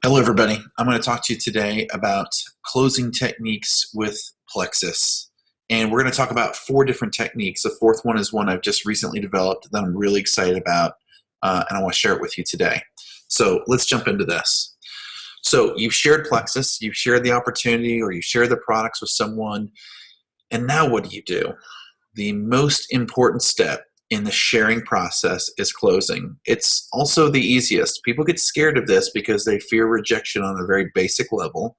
Hello, everybody. I'm going to talk to you today about closing techniques with Plexus. And we're going to talk about 4 different techniques. The 4th one is one I've just recently developed that I'm really excited about, and I want to share it with you today. So let's jump into this. So you've shared Plexus, you've shared the opportunity, or you've shared the products with someone, and now what do? The most important step in the sharing process is closing. It's also the easiest. People get scared of this because they fear rejection on a very basic level,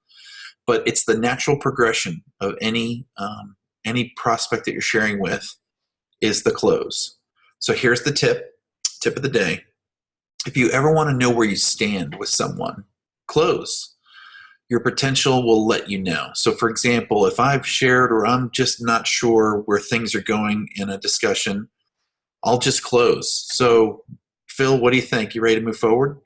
but it's the natural progression of any prospect that you're sharing with is the close. So here's the tip of the day. If you ever want to know where you stand with someone, close. Your potential will let you know. So for example, if I've shared or I'm just not sure where things are going in a discussion, I'll just close. So Phil, what do you think? You ready to move forward?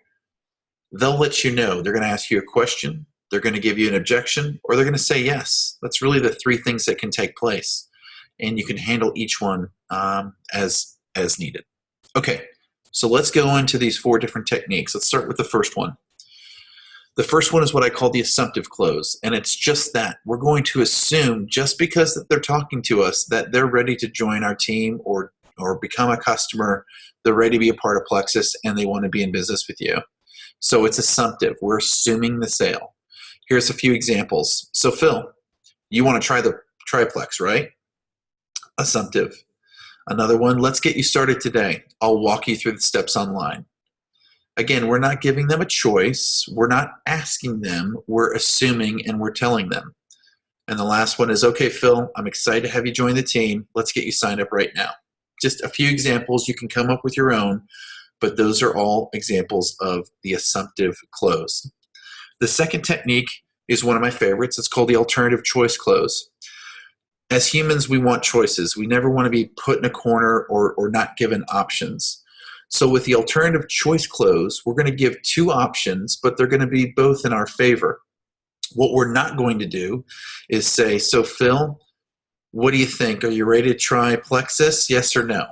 They'll let you know. They're going to ask you a question, they're going to give you an objection, or they're going to say yes. That's really the 3 things that can take place. And you can handle each one as needed. Okay, so let's go into these 4 different techniques. Let's start with the first one. The first one is what I call the assumptive close, and it's just that. We're going to assume just because that they're talking to us that they're ready to join our team or become a customer, they're ready to be a part of Plexus, and they want to be in business with you. So it's assumptive. We're assuming the sale. Here's a few examples. So Phil, you want to try the triplex, right? Assumptive. Another one, let's get you started today. I'll walk you through the steps online. Again, we're not giving them a choice. We're not asking them. We're assuming and we're telling them. And the last one is, okay, Phil, I'm excited to have you join the team. Let's get you signed up right now. Just a few examples. You can come up with your own, but those are all examples of the assumptive close. The second technique is one of my favorites. It's called the alternative choice close. As humans, we want choices. We never want to be put in a corner or not given options. So with the alternative choice close, we're going to give 2 options, but they're going to be both in our favor. What we're not going to do is say, so Phil, what do you think? Are you ready to try Plexus? Yes or no?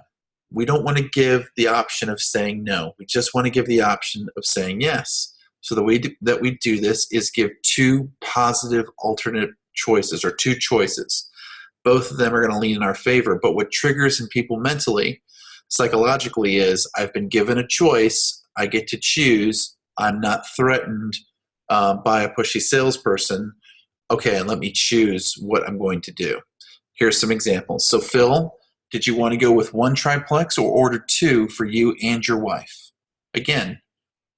We don't want to give the option of saying no. We just want to give the option of saying yes. So the way that we do this is give 2 positive alternate choices or 2 choices. Both of them are going to lean in our favor, but what triggers in people mentally, psychologically, is I've been given a choice, I get to choose, I'm not threatened by a pushy salesperson. Okay, and let me choose what I'm going to do. Here's some examples. So Phil, did you want to go with 1 triplex or order 2 for you and your wife? Again,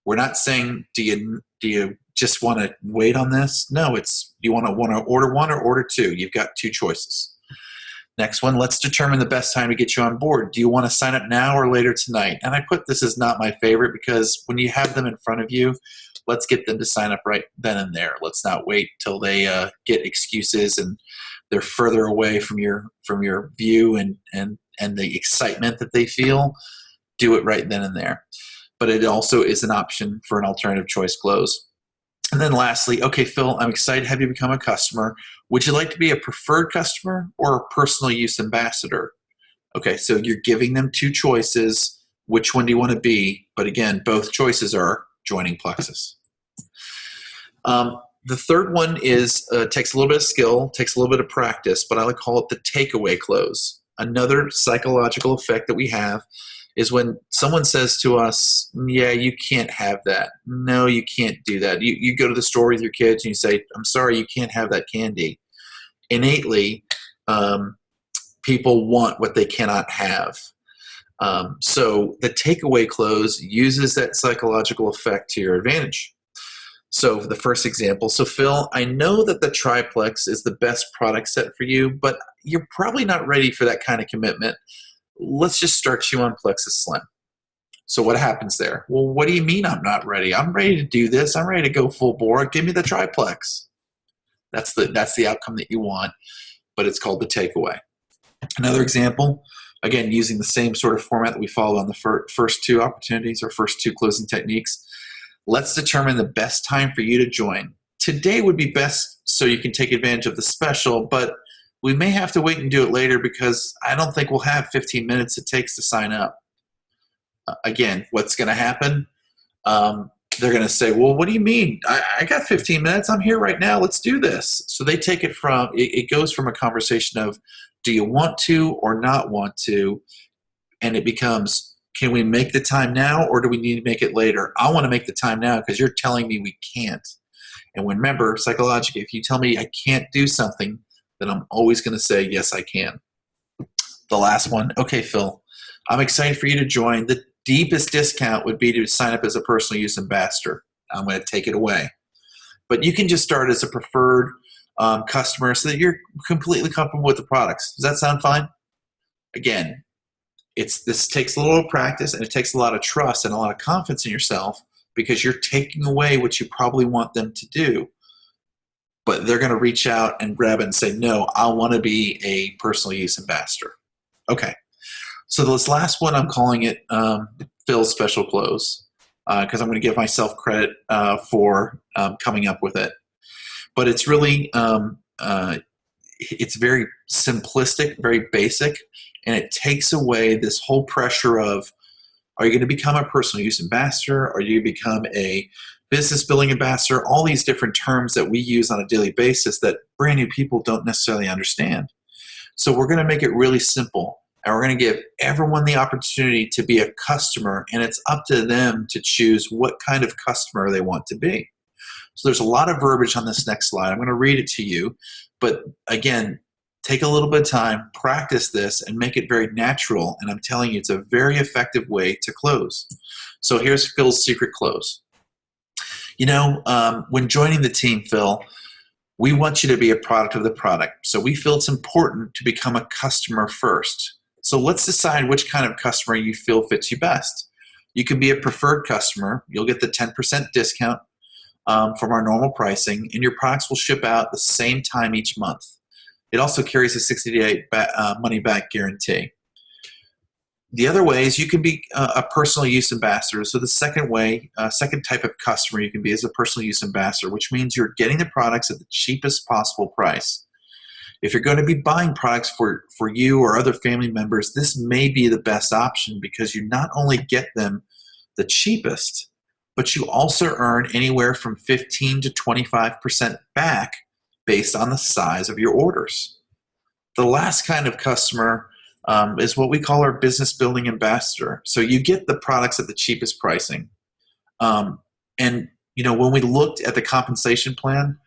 we're not saying, do you just want to wait on this? No, it's you want to order 1 or order 2. You've got 2 choices. Next one, let's determine the best time to get you on board. Do you want to sign up now or later tonight? And I put this as not my favorite because when you have them in front of you, let's get them to sign up right then and there. Let's not wait till they get excuses and they're further away from your view and the excitement that they feel. Do it right then and there. But it also is an option for an alternative choice close. And then lastly, okay, Phil, I'm excited to have you become a customer. Would you like to be a preferred customer or a personal use ambassador? Okay, so you're giving them 2 choices. Which one do you want to be? But again, both choices are joining Plexus. The third one is takes a little bit of skill, takes a little bit of practice, but I like to call it the takeaway close. Another psychological effect that we have is when someone says to us, yeah, you can't have that. No, you can't do that. You go to the store with your kids and you say, I'm sorry, you can't have that candy. Innately, people want what they cannot have. So the takeaway close uses that psychological effect to your advantage. So the first example, so Phil, I know that the triplex is the best product set for you, but you're probably not ready for that kind of commitment. Let's just start you on Plexus Slim. So what happens there? Well, what do you mean I'm not ready? I'm ready to do this. I'm ready to go full bore. Give me the triplex. That's the outcome that you want, but it's called the takeaway. Another example, again, using the same sort of format that we follow on the first 2 opportunities or first 2 closing techniques. Let's determine the best time for you to join. Today would be best so you can take advantage of the special, but we may have to wait and do it later because I don't think we'll have 15 minutes it takes to sign up. Again, what's going to happen? they're going to say, well, what do you mean? I got 15 minutes. I'm here right now. Let's do this. So they take it from, it goes from a conversation of, do you want to or not want to? And it becomes, can we make the time now or do we need to make it later? I want to make the time now because you're telling me we can't. And remember, psychologically, if you tell me I can't do something, then I'm always going to say, yes, I can. The last one, okay, Phil, I'm excited for you to join. The deepest discount would be to sign up as a personal use ambassador. I'm going to take it away. But you can just start as a preferred customer so that you're completely comfortable with the products. Does that sound fine? Again, this takes a little practice and it takes a lot of trust and a lot of confidence in yourself because you're taking away what you probably want them to do. But they're going to reach out and grab it and say, no, I want to be a personal use ambassador. Okay. So this last one, I'm calling it Phil's Special Close because I'm going to give myself credit for coming up with it. But it's really, it's very simplistic, very basic, and it takes away this whole pressure of, are you going to become a personal use ambassador? Are you going to become a business building ambassador? All these different terms that we use on a daily basis that brand new people don't necessarily understand. So we're going to make it really simple. And we're going to give everyone the opportunity to be a customer, and it's up to them to choose what kind of customer they want to be. So there's a lot of verbiage on this next slide. I'm going to read it to you. But again, take a little bit of time, practice this, and make it very natural. And I'm telling you, it's a very effective way to close. So here's Phil's secret close. You know, when joining the team, Phil, we want you to be a product of the product. So we feel it's important to become a customer first. So let's decide which kind of customer you feel fits you best. You can be a preferred customer. You'll get the 10% discount from our normal pricing, and your products will ship out the same time each month. It also carries a 60-day money-back guarantee. The other way is you can be a personal use ambassador. So the second way, second type of customer you can be is a personal use ambassador, which means you're getting the products at the cheapest possible price. If you're going to be buying products for you or other family members, this may be the best option because you not only get them the cheapest, but you also earn anywhere from 15 to 25% back based on the size of your orders. The last kind of customer is what we call our business building ambassador. So you get the products at the cheapest pricing. And you know, when we looked at the compensation plan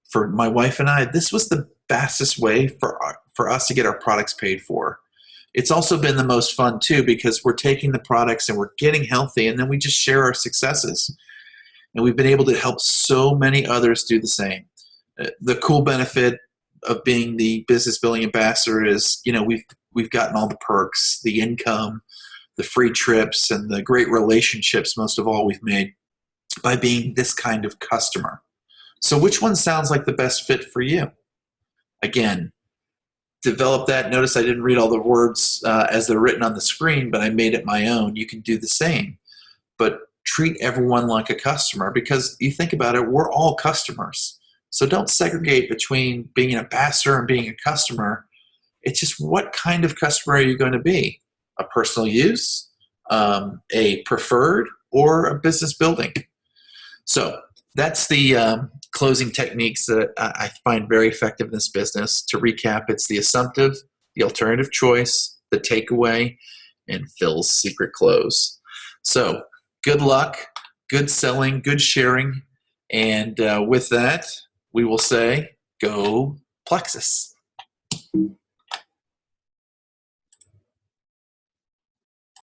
for my wife and I, this was the fastest way for us to get our products paid for. It's also been the most fun too because we're taking the products and we're getting healthy, and then we just share our successes. And we've been able to help so many others do the same. The cool benefit of being the business building ambassador is, you know, we've gotten all the perks, the income, the free trips, and the great relationships, most of all, we've made by being this kind of customer. So which one sounds like the best fit for you? Again, develop that. Notice I didn't read all the words as they're written on the screen, but I made it my own. You can do the same. But treat everyone like a customer because you think about it, we're all customers. So don't segregate between being an ambassador and being a customer. It's just what kind of customer are you going to be? A personal use, a preferred, or a business building? So that's the closing techniques that I find very effective in this business. To recap, it's the assumptive, the alternative choice, the takeaway, and Phil's secret close. So good luck, good selling, good sharing. And with that, we will say, go Plexus.